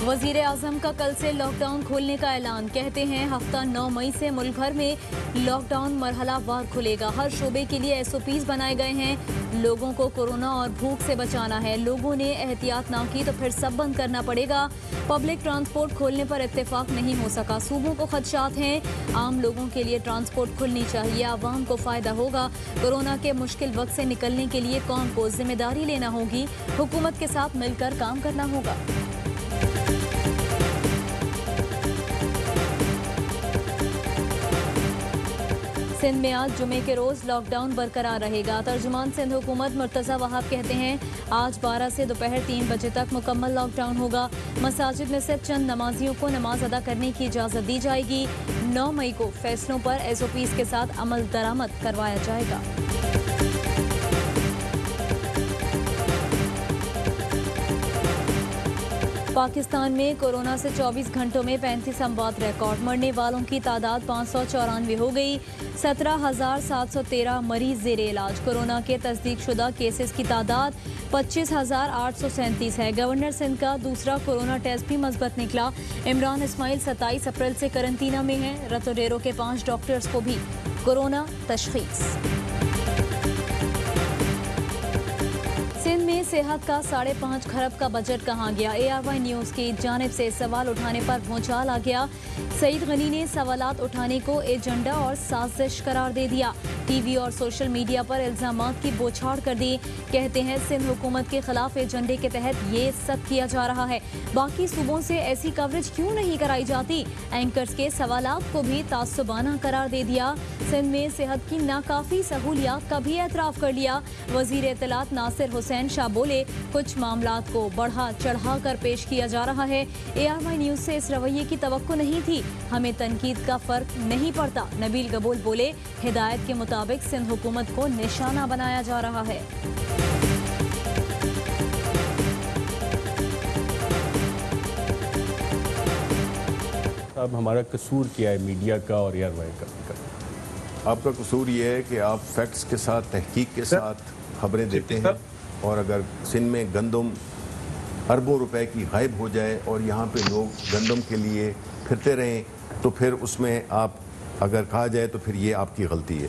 वजीर आजम का कल से लॉकडाउन खोलने का ऐलान। कहते हैं हफ्ता 9 मई से मुल्क भर में लॉकडाउन मरहला वार खुलेगा। हर शोबे के लिए SOPs बनाए गए हैं। लोगों को कोरोना और भूख से बचाना है। लोगों ने एहतियात ना की तो फिर सब बंद करना पड़ेगा। पब्लिक ट्रांसपोर्ट खोलने पर इत्तेफाक नहीं हो सका। सूबों को खदशात हैं। आम लोगों के लिए ट्रांसपोर्ट खुलनी चाहिए। आवाम को फायदा होगा। कोरोना के मुश्किल वक्त से निकलने के लिए कौम को जिम्मेदारी लेना होगी। हुकूमत के साथ मिलकर काम करना होगा। सिंध में आज जुमे के रोज लॉकडाउन बरकरार रहेगा। तर्जुमान सिंध हुकूमत मुर्तज़ा वहाब कहते हैं आज 12 से दोपहर 3 बजे तक मुकम्मल लॉकडाउन होगा। मसाजिद में सिर्फ चंद नमाजियों को नमाज अदा करने की इजाज़त दी जाएगी। 9 मई को फैसलों पर SOPs के साथ अमल दरामद करवाया जाएगा। पाकिस्तान में कोरोना से 24 घंटों में 35 अमवात रिकॉर्ड। मरने वालों की तादाद 594 हो गई। 17,713 मरीज ज़ेरे इलाज। कोरोना के तस्दीक शुदा केसेस की तादाद 25,837 है। गवर्नर सिंध का दूसरा कोरोना टेस्ट भी मस्बत निकला। इमरान इस्माइल 27 अप्रैल से करंतना में हैं। रतोडेरो के 5 डॉक्टर्स को भी कोरोना तशखीस। सिंध में सेहत का 5.5 खरब का बजट कहाँ गया? ARY न्यूज़ की जानिब से सवाल उठाने पर भूचाल आ गया। सईद गनी ने सवालात उठाने को एजेंडा और साजिश करार दे दिया। TV और सोशल मीडिया पर इल्जामात की बौछार कर दी। कहते हैं सिंध हुकूमत के खिलाफ एजेंडे के तहत ये सब किया जा रहा है। बाकी सूबों से ऐसी कवरेज क्यों नहीं कराई जाती? एंकर्स के सवालात को भी तासुबाना करार दे दिया। सिंध में सेहत की नाकाफी सहूलियात का भी एतराफ़ कर लिया। वजीर इत्तलात नासिर हुसैन शाह बोले कुछ मामलात को बढ़ा चढ़ा कर पेश किया जा रहा है। ARY न्यूज़ से इस रवैये की तवक्को नहीं थी। हमें तनकीद का फर्क नहीं पड़ता। नबील गबूल बोले हिदायत के मुताबिक सिंध हुकूमत को निशाना बनाया जा रहा है। अब हमारा कसूर क्या है मीडिया का और ARY का? आपका कसूर ये है कि आप फैक्ट्स के साथ तहकीक के साथ खबरें देते हैं और अगर सिंध में गंदम अरबों रुपए की गायब हो जाए और यहाँ पे लोग गंदम के लिए फिरते रहें तो फिर उसमें आप अगर कहा जाए तो फिर ये आपकी गलती है।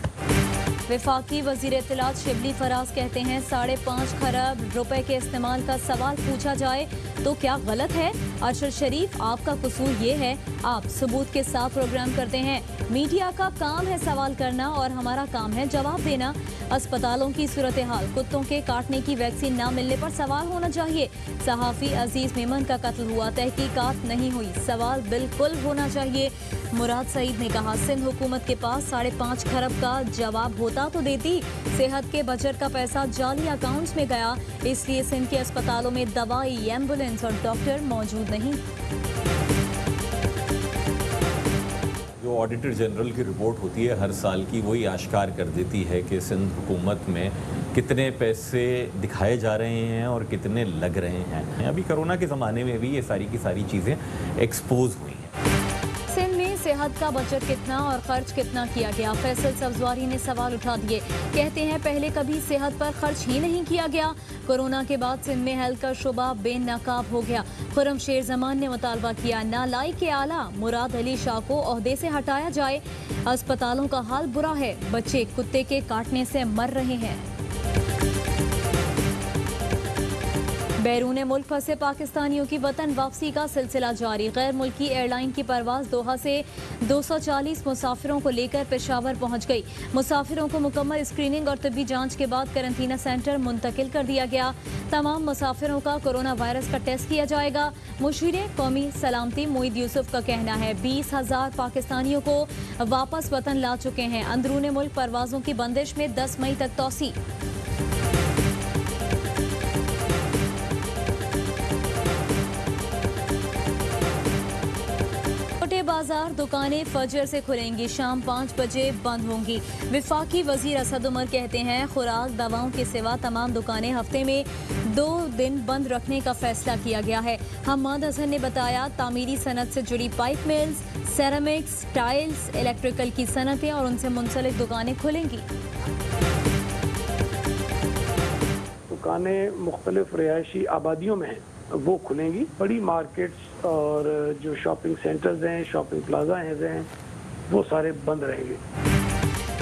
वफाकी वजीर इत्तलात शिबली फराज कहते हैं 5.5 खरब रुपए के इस्तेमाल का सवाल पूछा जाए तो क्या गलत है? अरशद शरीफ आपका कसूर ये है आप सबूत के साथ प्रोग्राम करते हैं। मीडिया का काम है सवाल करना और हमारा काम है जवाब देना। अस्पतालों की सूरत हाल, कुत्तों के काटने की वैक्सीन न मिलने पर सवाल होना चाहिए। सहाफ़ी अजीज मेमन का कत्ल हुआ, तहकीकात नहीं हुई, सवाल बिल्कुल होना चाहिए। मुराद सईद ने कहा सिंध हुकूमत के पास 5.5 खरब का जवाब होता तो देती। सेहत के बजट का पैसा जाली अकाउंट्स में गया, इसलिए सिंध के अस्पतालों में दवाई, एम्बुलेंस और डॉक्टर मौजूद नहीं। जो ऑडिटर जनरल की रिपोर्ट होती है हर साल की, वही आश्कार कर देती है कि सिंध हुकूमत में कितने पैसे दिखाए जा रहे हैं और कितने लग रहे हैं। अभी कोरोना के ज़माने में भी ये सारी की सारी चीज़ें एक्सपोज हुई हैं। सिंध में सेहत का बजट कितना और खर्च कितना किया गया? फैसल सब्जवारी ने सवाल उठा दिए। कहते हैं पहले कभी सेहत पर खर्च ही नहीं किया गया। कोरोना के बाद सिंध में हेल्थ का शोबा बेनकाब हो गया। खुर्रम शेर जमान ने मुतालबा किया नालायक के आला मुराद अली शाह को ओहदे से हटाया जाए। अस्पतालों का हाल बुरा है, बच्चे कुत्ते के काटने से मर रहे हैं। बैरून मुल्क फंसे पाकिस्तानियों की वतन वापसी का सिलसिला जारी। गैर मुल्की एयरलाइन की परवाज दोहा से 240 मुसाफिरों को लेकर पेशावर पहुंच गई। मुसाफिरों को मुकम्मल स्क्रीनिंग और तिब्बी जांच के बाद कैरेंटीना सेंटर मुंतकिल कर दिया गया। तमाम मुसाफिरों का कोरोना वायरस का टेस्ट किया जाएगा। मुशीर कौमी सलामती मोईद यूसुफ का कहना है 20,000 पाकिस्तानियों को वापस वतन ला चुके हैं। अंदरूनी मुल्क परवाजों की बंदिश में 10 मई तक तोसी। बाजार दुकानें फजर से खुलेंगी, शाम 5 बजे बंद होंगी। विफाकी वजीर असद उमर कहते हैं खुराक दवाओं के सिवा तमाम दुकानें हफ्ते में 2 दिन बंद रखने का फैसला किया गया है। हम्माद हसन ने बताया तामीरी सनत से जुड़ी pipe mills, ceramics, tiles, electrical की सनतें और उनसे मुंसलिक दुकानें खुलेंगी। दुकानें मुख्तलिफ रिहायशी आबादियों में हैं वो खुलेंगी। बड़ी मार्केट्स और जो शॉपिंग सेंटर्स हैं, शॉपिंग प्लाजा हैं, वो सारे बंद रहेंगे।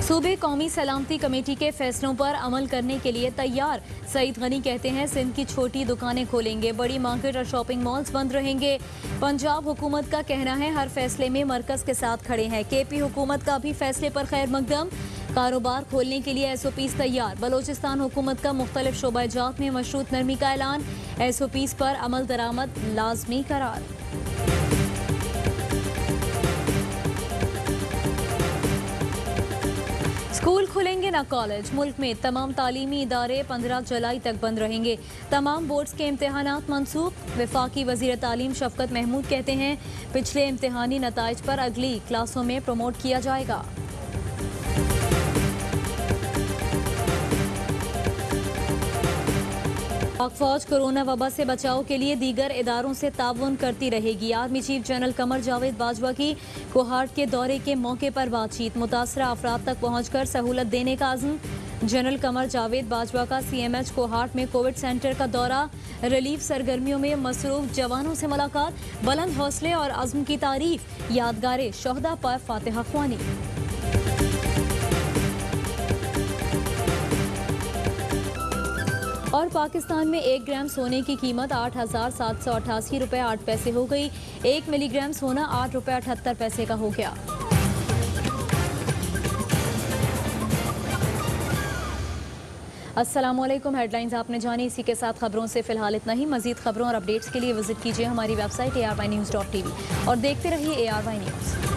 सूबे कौमी सलामती कमेटी के फैसलों पर अमल करने के लिए तैयार। सईद गनी कहते हैं सिंध की छोटी दुकानें खोलेंगे, बड़ी मार्केट और शॉपिंग मॉल्स बंद रहेंगे। पंजाब हुकूमत का कहना है हर फैसले में मरकज के साथ खड़े हैं। केपी हुकूमत का भी फैसले पर खैर मकदम। कारोबार खोलने के लिए SOPs तैयार। बलोचिस्तान हुकूमत का मुख्तलिफ शोबाजात में मशरूत नरमी का ऐलान। SOPs पर अमल दरामद लाजमी करार। स्कूल खुलेंगे ना कॉलेज। मुल्क में तमाम तालीमी इदारे 15 जुलाई तक बंद रहेंगे। तमाम बोर्ड्स के इम्तिहानात मनसूख। वफाकी वज़ीर तालीम शफकत महमूद कहते हैं पिछले इम्तिहानी नताइज पर अगली क्लासों में प्रमोट किया जाएगा। पाक फौज कोरोना वबा से बचाव के लिए दीगर इदारों से ताउन करती रहेगी। Army chief general Qamar Javed Bajwa की कोहाट के दौरे के मौके पर बातचीत। मुतासरा अफराद तक पहुंचकर सहूलत देने का अज़्म। जनरल कमर जावेद बाजवा का CMH कोहाट में कोविड सेंटर का दौरा। रिलीफ सरगर्मियों में मसरूफ जवानों से मुलाकात। बुलंद हौसले और अज़्म की तारीफ। यादगार शोहदा पर फातिहा ख्वानी। और पाकिस्तान में 1 ग्राम सोने की कीमत 8,788 रुपये 8 पैसे हो गई। 1 मिलीग्राम सोना 8 रुपये 78 पैसे का हो गया। अस्सलामुअलैकुम। हेडलाइंस आपने जानी, इसी के साथ खबरों से फिलहाल इतना ही। मजीद खबरों और अपडेट्स के लिए विजिट कीजिए हमारी वेबसाइट ARYnews.tv और देखते रहिए ARY न्यूज़।